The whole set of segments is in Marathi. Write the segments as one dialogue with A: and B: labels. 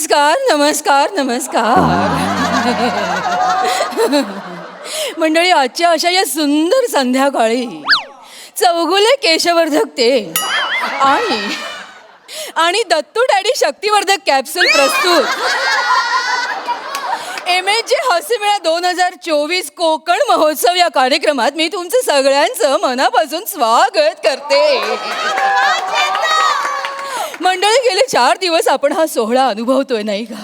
A: नमस्कार नमस्कार नमस्कार मंडळी, आजच्या अशा या सुंदर संध्याकाळी चौगुले केशवर्धक तेल आणि दत्तू डॅडी शक्तिवर्धक कॅप्सूल प्रस्तुत MHJ हास्यमेळा 2024 कोकण महोत्सव या कार्यक्रमात मी तुमचं सगळ्यांचं मनापासून स्वागत करते. मंडळी, गेले 4 दिवस आपण हा सोहळा अनुभवतोय नाही का?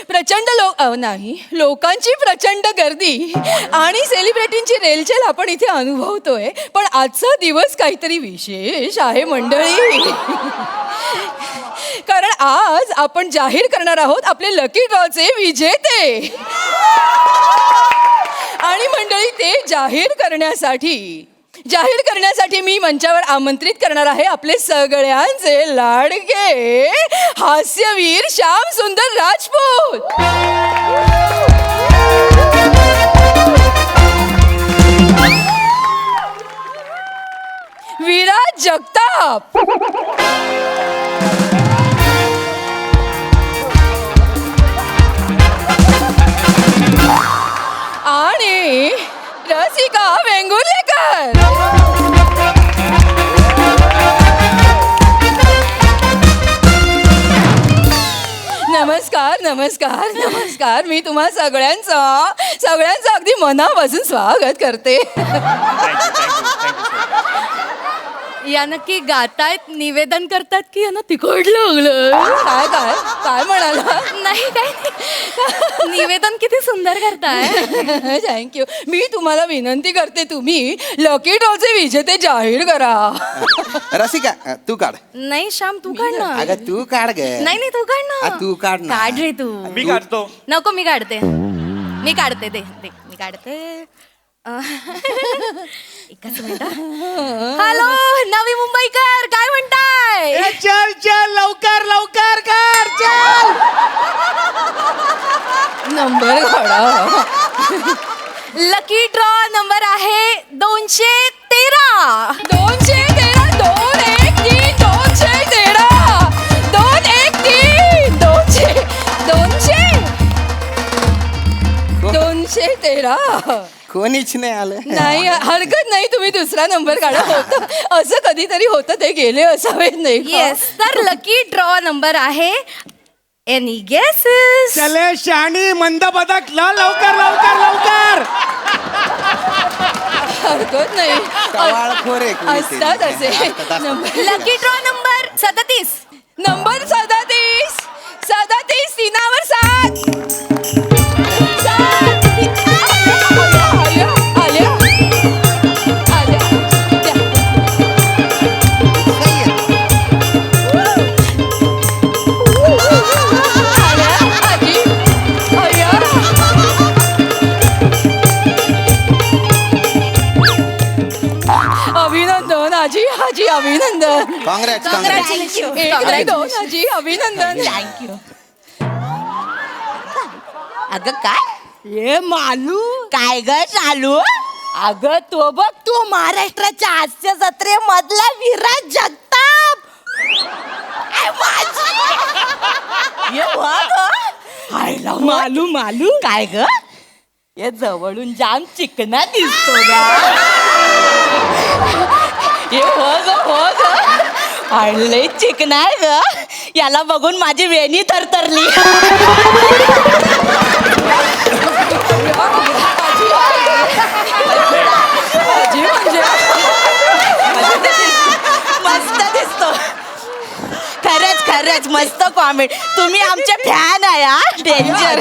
A: प्रचंड लोकांची प्रचंड गर्दी आणि सेलिब्रिटींची रेलचेल आपण इथे अनुभवतोय. पण आजचा दिवस काहीतरी विशेष आहे मंडळी, कारण आज आपण जाहीर करणार आहोत आपले लकी ड्रॉचे विजेते. आणि मंडळी, ते जाहीर करण्यासाठी मी मंचावर आमंत्रित करणार आहे आपले सगळ्यांचे लाडके हास्यवीर श्याम सुंदर राजपूत. विराज जगताप आणि रसिका वेंगुर्लेकर. नमस्कार नमस्कार नमस्कार. मी तुम्हा सगळ्यांचं अगदी मनापासून स्वागत करते.
B: या नक्की गातायत, निवेदन करतात की यांना तिखट लागलं?
A: काय काय काय म्हणाला?
B: नाही काय निवेदन किती सुंदर करताय.
A: थँक्यू. मी तुम्हाला विनंती करते, तुम्ही लकी ड्रॉचे विजेते जाहीर करा.
C: रसिका तू काढ.
B: नाही श्याम, तू काढ ना.
C: अगं तू काढ ग.
B: नाही तू काढ ना.
C: तू काढ ना.
B: काढ रे तू.
D: मी काढतो.
B: नको, मी काढते. मी काढते. एकच मिनिट. हॅलो नवी मुंबईकर, काय म्हणताय?
C: चल लवकर कर. चल
A: नंबर काढा.
B: लकी ड्रॉ नंबर आहे 213.
A: 213 213 213 213.
C: कोणीच नाही आलं.
A: नाही, हरकत नाही, तुम्ही दुसरा नंबर काढा. होतं असं कधीतरी होतं, ते गेले असावेत नाही का?
B: येस, तर लकी ड्रॉ नंबर आहे एनी गेसेस?
E: चले शाणी मंद बदक लवकर.
A: हरकत नाही,
C: टवाळखोर आहे कोणी ते.
A: असतात असे number.
B: Lucky draw number 37.
A: Number 37 तीनावर 7. अभिनंदन आजी अभिनंदन.
C: कॉंग्रॅच्युलेशन.
A: आजी अभिनंदन.
B: थँक्यू.
F: अगं काय
A: ये मालू
F: काय ग चालू?
A: अगं तो बघ,
F: तू महाराष्ट्राच्या हास्य जत्रेमधला विराज जगताप. आय माझी. ये बघ.
A: मालू
F: काय ग, ये जवळून जाम चिकना दिसतो गा.
A: हे हो ग
F: लय चिकना आहे ग. याला बघून माझी वेणी थरथरली.
A: आजी म्हणजे
F: मस्त दिसतो. खरंच मस्त कॉमेडी. तुम्ही आमचे फॅन आहे हा. डेंजर.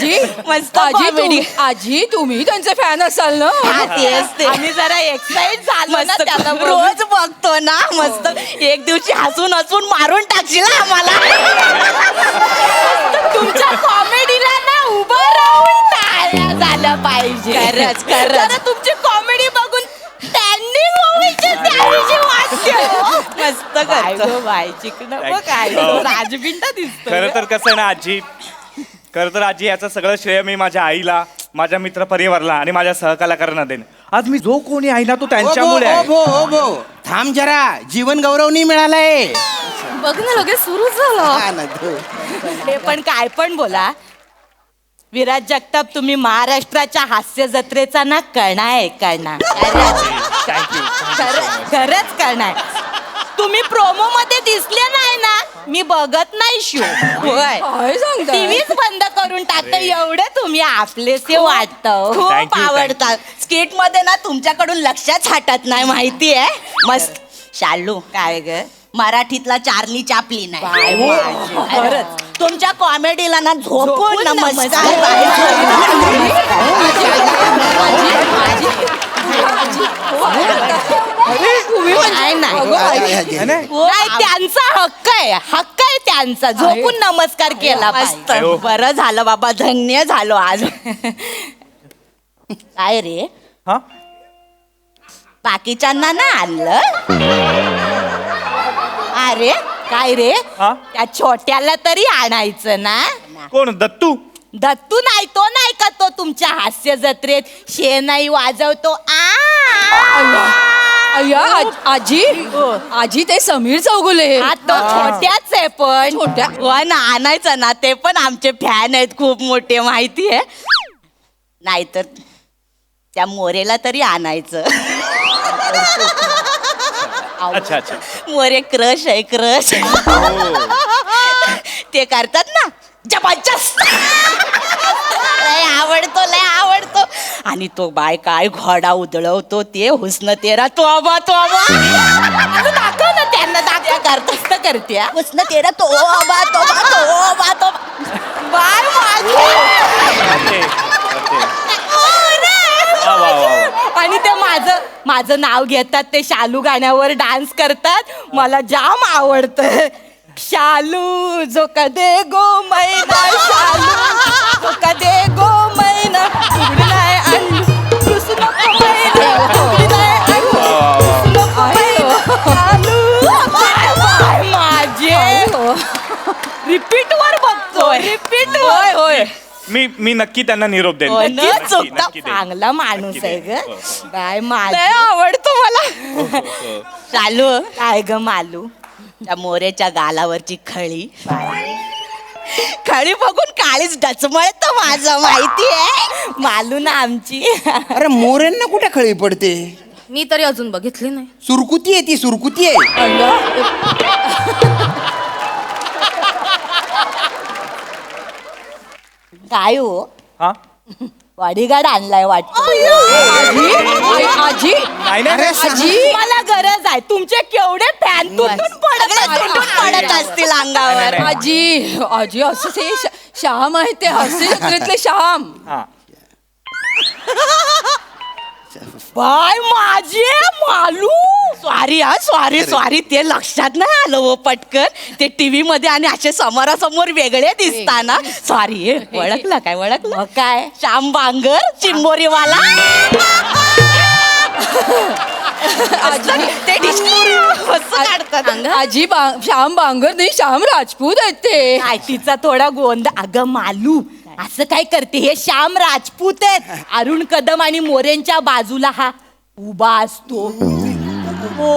F: मस्त कॉमेडी.
A: आजी तुम्ही त्यांचे फॅन असाल ना?
F: हा, तेच ते. आम्ही जरा एक्साइट झालो ना त्याला. रोज बघतो ना. मस्त एक दिवशी हसून मारून टाकशील हा आम्हाला. तुमच्या कॉमेडीला ना उभं राहून टाळ्या झाल्या पाहिजे. खरंच जरा तुमची कॉमेडी बघून स्टँडिंग ओव्हेशन द्यायची वाटते. मस्त करतो बाय. चिकन काय राजबिंडा दिसतो.
D: खरं तर आजी याचं सगळं श्रेय मी माझ्या आईला, माझ्या मित्र परिवारला आणि माझ्या सहकलाकारांना देईन. आज मी जो कोणी आहे ना तो त्यांच्यामुळे आहे.
C: थांब जरा, जीवन गौरव नाही मिळालाय.
B: बघ ना, लगेच सुरू झालं.
C: हा ना,
F: ते पण काय पण बोला, विराज जगताप तुम्ही महाराष्ट्राच्या हास्य जत्रेचा ना कणा आहे, कणा.
D: थँक्यू.
F: खरंच कणा आहे. तुम्ही प्रोमो मध्ये दिसले नाही ना, मी बघत नाही शो. होय,
A: काय सांगता
F: टीव्हीच बंद करून टाकतं, एवढे तुम्ही आपलेसे वाटत. खूप
D: Thank you.
F: आवडतात. स्किट मध्ये ना तुमच्याकडून लक्षच हटत नाही, माहितीये. मस्त. शालू काय ग, मराठीतला चार्ली चापलीन आहे. खरंच तुमच्या कॉमेडीला ना झोपून नमस्कार. नाही, नाही. नाही, त्यांचा हक्क आहे, हक्क आहे त्यांचा. झोपून नमस्कार केला पाहिजे.
D: अयो.
F: बरं झालं बाबा, धन्य झालो आज. काय रे,
D: हा
F: बाकीच्यांना ना आणलं? अरे काय रे,
D: हा?
F: त्या छोट्याला तरी आणायचं ना.
D: कोण दत्तू?
F: दत्तू नाही, तो नाही का तो तुमच्या हास्य जत्रेत शेणाई वाजवतो.
A: अय्या आजी आजी ते समीर चौगुले
F: हा तो छोट्याच आहे, पण
A: छोट्या?
F: हो ना, आणायचं ना. ते पण आमचे फॅन आहेत खूप मोठे, माहितीये. नाहीतर त्या मोरेला तरी आणायचं.
D: अच्छा अच्छा.
F: मोरे क्रश आहे, क्रश. ते करतात ना जबरदस्त. लय आवडतो, लय आवडतो. आणि तो बाय काय घोडा उधळवतो, ते हुस्न तेरा तोबा तोबा. दाखव ना त्यांना, दाखव. करतच करते हुस्न तेरा तोबा तोबा तोबा तोबा. बाय माझी.
D: वा, वा, वा.
F: आणि ते माझं नाव घेतात, ते शालू गाण्यावर डान्स करतात. मला जाम आवडतं. शालू जो कदे गो मैना, शालू जो कदे गो मैना, उघडलाय अंडू, घुसू नको मैना, उघडलाय अंडू, घुसू नको मैना, शालू. बाय माझे. रिपीट वर बघतो, रिपीट वर. होय.
D: मी नक्की त्यांना निरोप देईन.
F: नक्कीच चुकता.
D: नक्की देईन.
F: चांगला माणूस आहे ग.
D: हो, हो.
F: काय माझे आवडतो मला. चालू काय ग मालू, त्या मोरेच्या गालावरची खळी, खळी बघून काळीच डचमळत माझं, माहितीये. मालू ना आमची.
C: अरे मोरेंना कुठे खळी पडते?
B: मी तरी अजून बघितली नाही.
C: सुरकुती आहे ती, सुरकुती आहे.
F: काय हो,
D: हा
F: बॉडीगार्ड आणलाय वाटतं.
A: आजी
D: नाही नाही
C: अरे
A: आजी
F: मला गरज आहे. तुमचे केवढे फॅन तुटून पडत असतील अंगावर.
A: आजी आजी असं ते श्याम आहे, ते हास्य जत्रेतले श्याम.
D: हा.
F: बाय माझे मालू. सॉरी हा, सॉरी सॉरी. ते लक्षात नाही आलं हो पटकन. ते टीव्ही मध्ये आणि असे समोरासमोर वेगळे दिसताना. सॉरी. ओळखलं काय, ओळखलं काय? श्याम बांगर, चिंबोरीवाला. ते डिस्कवरी कसं काढतात.
A: आजी श्याम बांगर नाही, श्याम राजपूत आहेत ते.
F: काय तिचा थोडा गोंद. अगं मालू, असं काय करते, हे श्याम राजपूत आहेत. अरुण कदम आणि मोरेंच्या बाजूला हा उभा असतो. हो,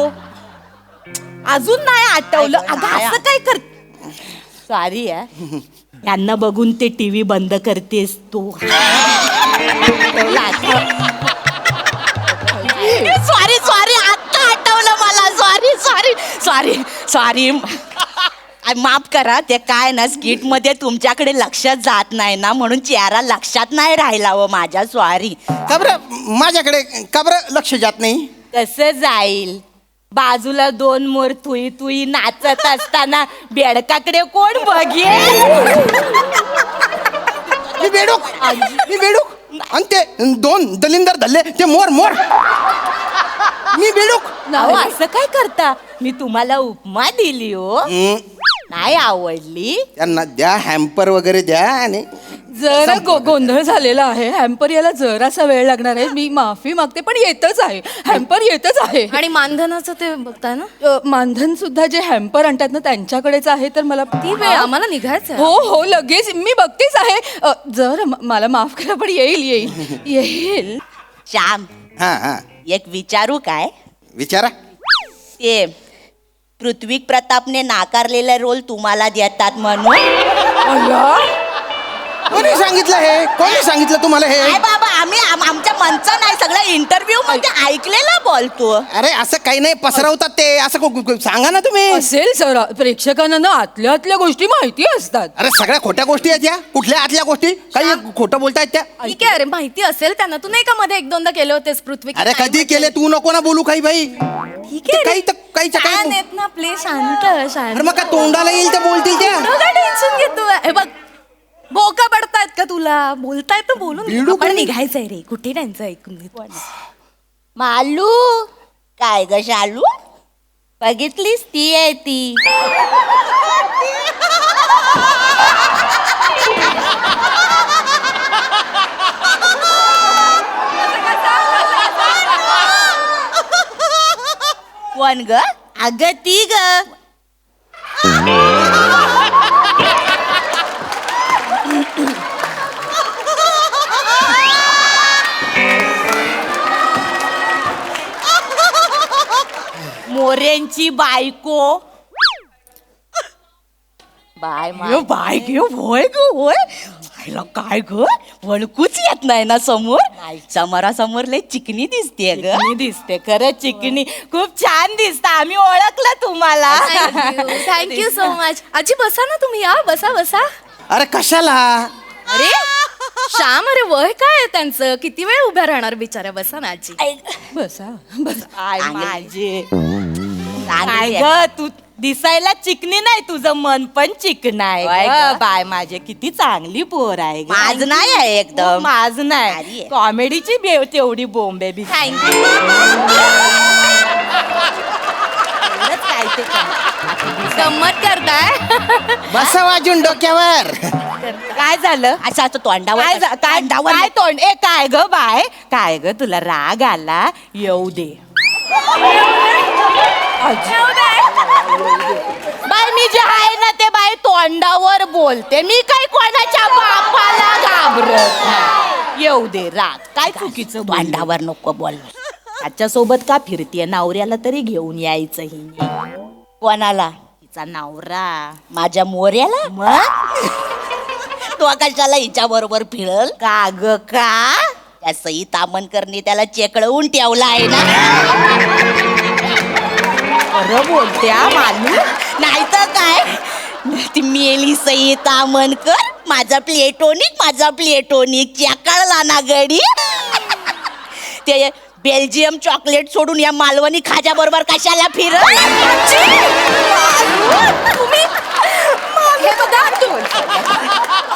F: अजून नाही आठवलं. अगं असं काय कर. सॉरी आहे, त्यांना बघून ते टीव्ही बंद करतेस तू. सॉरी सॉरी, आता आठवलं मला. Sorry sorry sorry sorry. माफ करा. ते काय ना, स्किट मध्ये तुमच्याकडे लक्षात जात नाही ना, म्हणून चेहरा लक्षात नाही राहिला हो माझ्या. सॉरी.
C: का बरं माझ्याकडे का बरं लक्ष जात नाही?
F: कसं जाईल, बाजूला दोन मोर तुई तुई नाचत असताना बेडकाकडे कोण बघेल.
C: मी बेडूक, मी बेडूक. आणि ते दोन दलिंदर धरले ते मोर मोर. मी बेडूक.
F: अहो, असं काय करता. मी तुम्हाला उपमा दिली हो, नाही आवडली.
C: त्यांना द्या हॅम्पर वगैरे द्या. आणि
A: जरा गोंधळ झालेला आहे. हॅम्पर याला जरासा वेळ लागणार आहे. मी माफी मागते, पण येतच आहे. हॅम्पर येतच आहे.
B: आणि मानधनाचं ते बघताय ना,
A: मानधन सुद्धा जे हॅम्पर आणतात ना त्यांच्याकडेच आहे. तर मला
B: ती वेळ आम्हाला निघायचं.
A: हो हो, लगेच मी बघतेच आहे. जर मला माफ करा, पण येईल येईल येईल.
F: श्याम,
C: हा हा,
F: एक विचारू काय?
C: विचारा.
F: ते पृथ्वी प्रतापने नाकारलेला रोल तुम्हाला देतात म्हणून.
C: कोणी सांगितलं हे? कोणी सांगितलं तुम्हाला हे?
F: काय बाबा आम्ही आमच्या मनचं नाही, सगळं इंटरव्ह्यू मध्ये ऐकलेलं बोलतो.
C: अरे असं काही नाही, पसरवतात ते. असं सांगा ना तुम्ही.
A: असेल सर, प्रेक्षकांना ना आतल्या आतल्या गोष्टी माहिती असतात.
C: अरे सगळ्या खोट्या गोष्टी आहेत या. कुठल्या आतल्या गोष्टी? काही खोटं बोलतायत त्या.
B: ठीक आहे, अरे माहिती असेल त्यांना. तू नाही का मध्ये 1-2दा केले होतेस पृथ्वी?
C: अरे कधी केले? तू नको ना बोलू काही बाई.
B: ठीक आहे
C: काही तर काहीच्या
B: छान
C: काही.
B: आहेत ना प्ले, शांत शांत.
C: अरे मग काय तोंडाला येईल ते बोलतील त्या.
B: काय टेन्शन घेतो? हे बघ, बोका पडतायत का तुला? बोलतायत तर बोलून घे.
C: बिडू
B: आपण
C: कोणी?
B: निघायचंय रे. कुठे त्यांचं ऐकून घेतो?
F: मालू काय ग शालू, बघितलीस ती आहे ती. कोण ग? अगं ती ग. मोऱ्यांची बायको. बाय बाय ग, होय ग होय. आईला काय ग, वळकूच येत नाही ना समोर. समोरासमोर लय चिकनी दिसते ग. दिसते खरंच चिकनी. खूप छान दिसत. आम्ही ओळखलं तुम्हाला.
B: Thank you so much. आजी बसा ना तुम्ही. या बसा बसा.
C: अरे कशाला?
B: अरे श्याम, अरे वय काय आहे त्यांचं? किती वेळ उभ्या राहणार बिचाऱ्या? बसा ना आजी.
A: बसा बसा.
F: आय माझे काय ग, तू दिसायला चिकनी नाही, तुझं मन पण चिकन आहे ग. बाय माझे किती चांगली पोर आहे. माझ नाही आहे एकदम. माझ नाही. कॉमेडीची तेवढी बोंबे बी.
B: थँक्यू.
F: काय ते
B: गंमत करताय?
C: बसा वाजून डोक्यावर.
F: काय झालं? अच्छा तो तोंडावर काय तोंड? ए काय ग बाय, काय ग तुला राग आला? येऊ दे बाय. मी जे आहे ना ते बाय तोंडावर बोलते. मी काही कोणाच्या बापाला घाबरत नाही. येऊ दे राग. काय चुकीचं तोंडावर नको बोल. त्याच्या सोबत का फिरतीये? नवऱ्याला तरी घेऊन यायचं ही. कोणाला? तिचा नवरा. माझ्या मोऱ्याला. मग तो कशाला हिच्या बरोबर फिरल का ग? का त्या सई तामणकरने त्याला चेकळवून ठेवला आहे ना. खरं बोलत्या मालू. नाही तर काय, ती मेली सई तामणकर. माझा प्लेटोनिक चेकळला ना गडी. ते बेल्जियम चॉकलेट सोडून या मालवणी खाजा बरोबर कशाला फिर?
B: हे बघा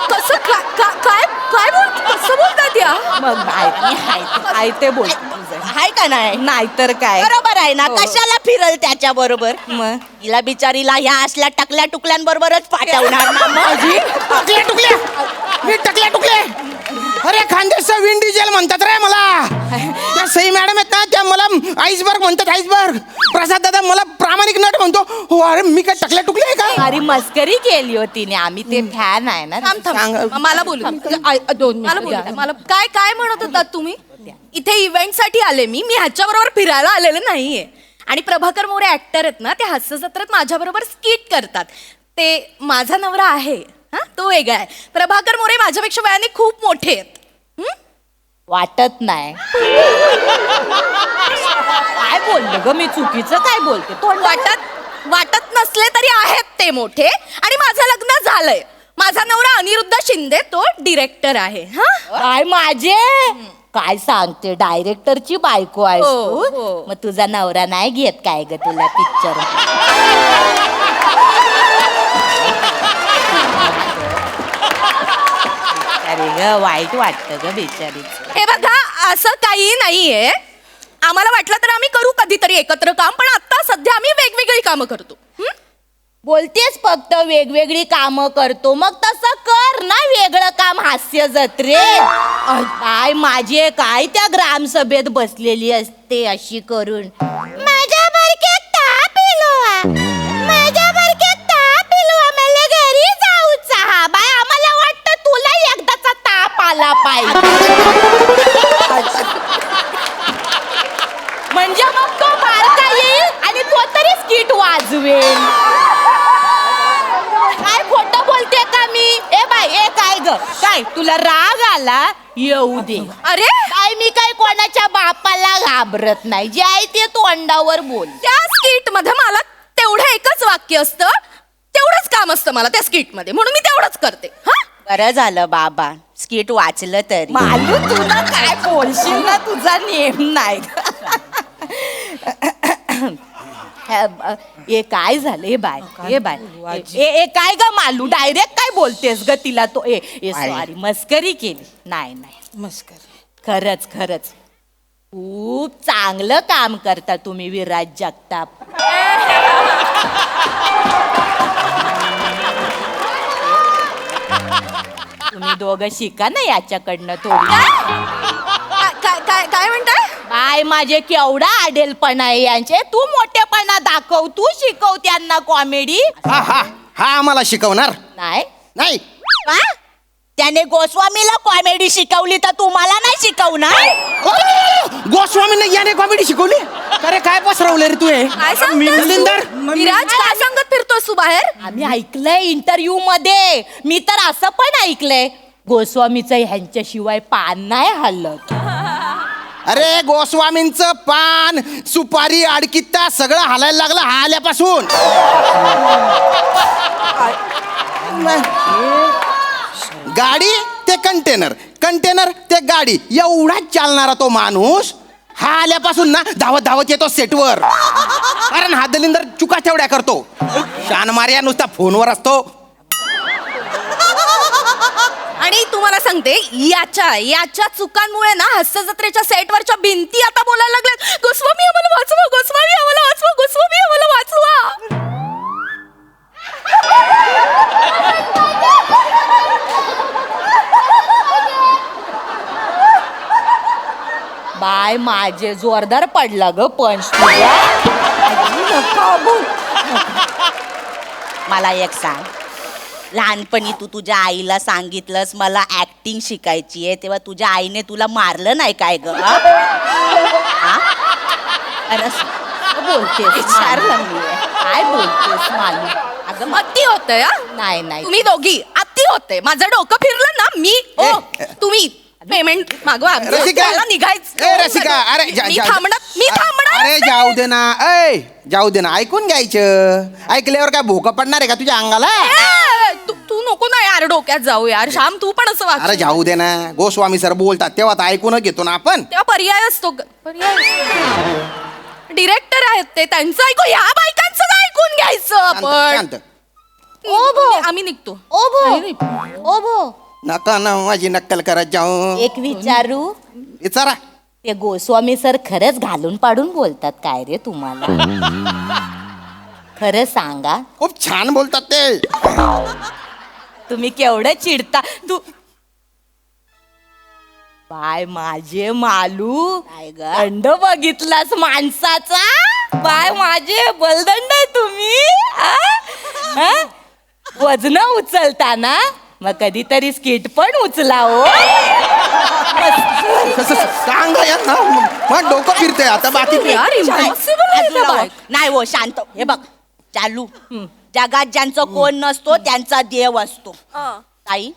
B: कसं काय कसं बोलतात या?
F: मग हाय ते बोल. हाय का नाही? नाहीतर काय. बरोबर आहे ना. कशाला फिरल त्याच्या बरोबर? मग हिला बिचारीला ह्या असल्या टकल्या टुकल्यांबरोबरच पाठवणार ना.
C: टकल्या टुकल्या. मी टकल्या टुकले. अरे खानदेशचा विंड डिझेल म्हणतात रे मला. त्या सई मॅडम आहेत ना, त्या मला आईसबर्ग म्हणतात. आईसबर्ग. प्रसाद दादा मला प्रामाणिक नट म्हणतो. हो अरे मी काय टकल्या टुकले आहे का?
F: अरे मस्करी केली होती ने. आम्ही ते फॅन आहे ना.
B: थांब, मला बोलू दे.
A: 2
B: मला बोलू
A: मिनिटं
B: दे. मला काय म्हणत होतात तुम्ही? इथे इव्हेंट साठी आले मी ह्याच्या बरोबर फिरायला आलेले नाहीये. आणि प्रभाकर मोरे ऍक्टर आहेत ना, ते हास्य जत्रेत माझ्या बरोबर स्किट करतात. ते माझा नवरा आहे. हा, तो वेगळा आहे. प्रभाकर मोरे माझ्यापेक्षा वयाने खूप मोठे आहेत.
F: वाटत नाही. काय बोललो ग मी? चुकीचं काय बोलते? तोंड
B: वाटत नसले तरी आहेत ते मोठे. आणि माझं लग्न झालंय. माझा नवरा अनिरुद्ध शिंदे, तो डिरेक्टर आहे. हा,
F: काय माझे काय सांगते? डायरेक्टरची बायको आहेस
B: हो,
F: तू?
B: हो.
F: मग तुझा नवरा नाही घेत काय ग तुला पिक्चर? अरे ग वाईट वाटतं ग बिचारीच.
B: हे बघा असं काही नाहीये. आम्हाला वाटलं तर आम्ही करू कधीतरी एकत्र काम, पण आता सध्या आम्ही वेगवेगळी कामं करतो.
F: बोलतेस फक्त वेगवेगळी कामं करतो. मग तसं कर ना वेगळं काम हास्य जत्रेत. काय माझे काय त्या ग्रामसभेत बसलेली असते अशी करून. माझ्या बरक्यात ताप इलवा मला घरी जाऊचा. हा बाय आम्हाला वाटतं तुला एकदाचा ताप आला पाहिजे. म्हणजे मग तो बारका येईल आणि तो तरी स्किट वाजवेल. काय खोटं बोलते का मी? मला येऊ दे.
B: अरे
F: काय मी काय कोणाच्या बापाला घाबरत नाही, जे आहे ते तोंडावर बोल.
B: त्या स्किट मध्ये मला तेवढं एकच वाक्य असतं, तेवढंच काम असतं मला त्या स्किट मध्ये, म्हणून मी तेवढंच करते. हा
F: बरं झालं बाबा स्किट वाचलं तरी. मालू तुला काय बोलशील ना, तुझा नेम नाही. हे काय झालं हे बाय, हे बाय, ए काय ग मालू, डायरेक्ट काय बोलतेस ग तिला? तो सॉरी मस्करी केली. नाही नाही
A: मस्कर
F: खरंच खरंच खूप चांगलं काम करता तुम्ही विराज जगताप. तुम्ही दोघं शिका ना याच्याकडनं थोडी.
B: काय काय काय म्हणताय?
F: बाय माझे केवढा आडेलपणा आहे यांचे. तू मोठेपणा दाखव, तू शिकव त्यांना कॉमेडी.
C: हा हा हा आम्हाला शिकवणार
F: नाही
C: नाही.
F: का? त्याने गोस्वामीला कॉमेडी शिकवली तर तुम्हाला नाही शिकवणार?
C: गोस्वामीने याने कॉमेडी शिकवली. अरे काय पसरवलं रे तू हे?
B: काय सांगतोस?
C: दलिंदर
B: विराज काय सांगत फिरतोस तू बाहेर?
F: आम्ही ऐकलंय इंटरव्ह्यू मध्ये. मी तर असं पण ऐकलंय गोस्वामीचं ह्यांच्याशिवाय पान नाही हलत.
C: अरे गोस्वामींचं पान सुपारी आडकित्ता सगळं हालायला लागलं हा आल्यापासून. गाडी ते कंटेनर, कंटेनर ते गाडी, एवढाच चालणारा तो माणूस हा आल्यापासून ना धावत धावत येतो सेटवर. कारण हा दलिंदर चुका तेवढ्या करतो. शान मार्या नुसता फोनवर असतो.
B: आणि तुम्हाला सांगते याच्या चुकांमुळे ना हास्य जत्रेच्या सेटवरच्या भिंती आता बोलायला लागल्यात, गोस्वामी आम्हाला वाचवा, गोस्वामी आम्हाला वाचवा, गोस्वामी आम्हाला वाचवा.
F: बाय माझे जोरदार पडला ग पंच. मला एक सांग, लहानपणी तू तुझ्या आईला सांगितलंस मला ऍक्टिंग शिकायची आहे, तेव्हा तुझ्या आईने तुला मारलं नाही काय ग? बोलतेस विचारलं मी काय बोलतेस मालू? अगं
B: अति होतंय हा?
F: नाही नाही
B: तुम्ही दोघी अति होते. माझं डोकं फिरलं ना तुम्ही पेमेंट मागवा.
C: रसिका
B: मला निघायचं.
C: ए रसिका अरे
B: मी थांबणार.
C: अरे जाऊ दे ना, ऐ जाऊ दे ना, ऐकून घ्यायचं. ऐकल्यावर काय भोका पडणार आहे का तुझ्या अंगाला?
B: तू नको ना यार डोक्यात जाऊ यार. श्याम तू पण असं वाग.
C: अरे जाऊ दे ना, गोस्वामी सर बोलतात तेव्हा तर ऐकून घेतो ना आपण.
B: तेव्हा पर्याय असतो. डिरेक्टर आहेत ते, त्यांचं ऐकू, ह्या बायकांचं काय ऐकून घ्यायचं आपण.
C: शांत.
B: आम्ही निघतो.
F: ओभो
C: नका ना माझी नक्कल करत जाऊ.
F: एक विचारू,
C: विचारा.
F: ते गोस्वामी सर खरंच घालून पाडून बोलतात काय रे तुम्हाला? खरं सांगा,
C: खूप छान बोलतात ते.
F: तुम्ही केवढं चिडता. तू बाय माझे मालू दंड बघितलास माणसाचा? बाय माझे बलदंड आहे तुम्ही. वजन उचलताना मग कधीतरी स्किट पण उचला हो.
C: सांग यार ना, मग डोकं फिरते आता बाकी.
B: यार impossible आहे त्या बायका.
F: नाही हो शांत. हे बघ चालू, जगात ज्यांचं कोण नसतो त्यांचा देव असतो. ताई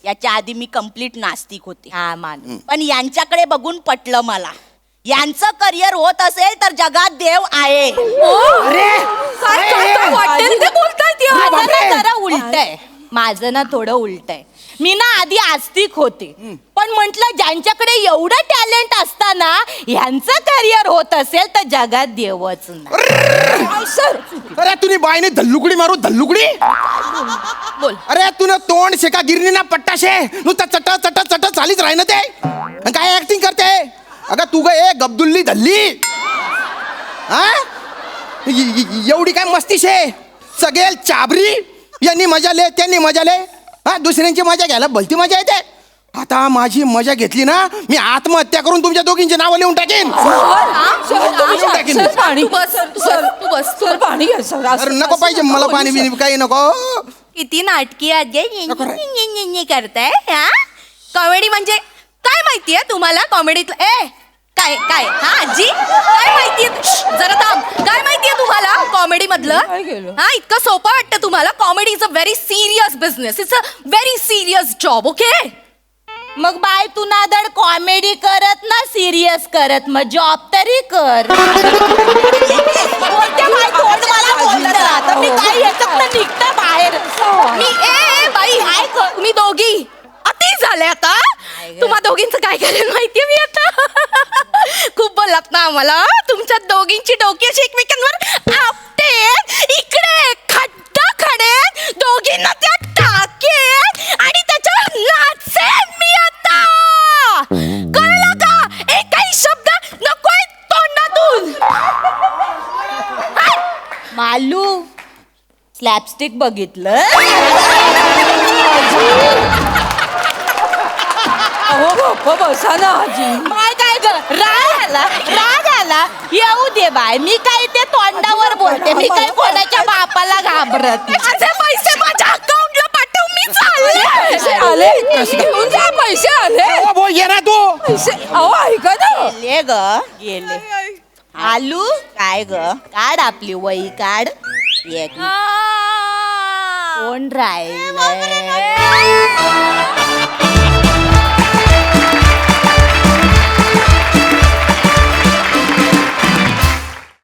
F: याच्या आधी मी कंप्लीट नास्तिक होते. हा मान, पण यांच्याकडे बघून पटलं मला. यांचं करिअर होत असेल तर जगात देव आहे.
B: काय वाटेल ते बोलतायत यार.
F: माझं ना जरा उलट आहे. माझं ना थोडं उलट आहे. मी ना आधी आस्तिक होते, पण म्हंटल ज्यांच्याकडे एवढं टॅलेंट असताना ह्यांचं करिअर होत असेल तर जगात देवच नाही.
C: सर अरे तुम्ही बाईने धल्लुकडी मारू धल्लुकडी
B: बोल.
C: अरे तुला तोंड शेका गिरणी ना पट्टा शे नुसतं चट चट चट चालीच राही ना ते. आणि काय ऍक्टिंग करते? अगं तू ग ए गब्दुल्ली धल्ली हा? एवढी काय मस्ती शे? सगळे चाबरी, यांनी मजा ले त्यांनी मजा ले. हा दुसऱ्यांची मजा घ्यायला भलती मजा येते. आता माझी मजा घेतली ना, मी आत्महत्या करून तुमच्या दोघींची नावं लिहून टाकेन.
A: पाणी सर पाणी घ्या सर.
C: अरे नको पाहिजे मला पाणी बिनी काही नको.
B: किती नाटकी करताय हा? कॉमेडी म्हणजे काय माहितीये तुम्हाला? कॉमेडीतलं काय काय हा आजी काय माहितीये? जरा थांब. काय माहितीये तुम्हाला कॉमेडी मधलं?
A: काय केलं?
B: हा इतकं सोपं वाटतं तुम्हाला? Comedy is a very serious business. It's a very serious job. Okay
F: मग बाय तू ना धड कॉमेडी करत ना सिरियस करत मग जॉब तरी कर. बोलते बाय तोंड मला बोलत राहतं. मी काय याच्यात निघतं बाहेर.
B: मी ए बाई हाय तुम्ही दोघी अति झाले आता. तुम्हा दोघींचं काय करेल माहितीये मी आता. खूप बोललात ना आम्हाला. तुमच्या दोघींची डोकी अशी एकमेकांवर आपटे. इकडे खड्डा खडे दोघींना त्या टाकेन आणि त्याच्यावर नाचेन मी आता. कळलं का? एकही शब्द नकोय तोंडातून.
F: मालू स्लॅपस्टिक बघितलं.
A: अहो गप्प बसा ना आजी.
F: बाय काय ग राग आला येऊ दे बाय. मी काय ते तोंडावर बोलते. मी काय कोणाच्या बापाला घाबरत नाही.
B: माझे पैसे माझ्या अकाउंटला पाठव. मी
A: पैसे
B: चालले.
A: आले घेऊन जा. पैसे आले.
C: ओ बोल ये ना तू.
A: पैसे अहो ऐका ना.
F: गेले ग गेले. आलू काय ग काढ आपली वही काढ. एक कोण राहिलंय.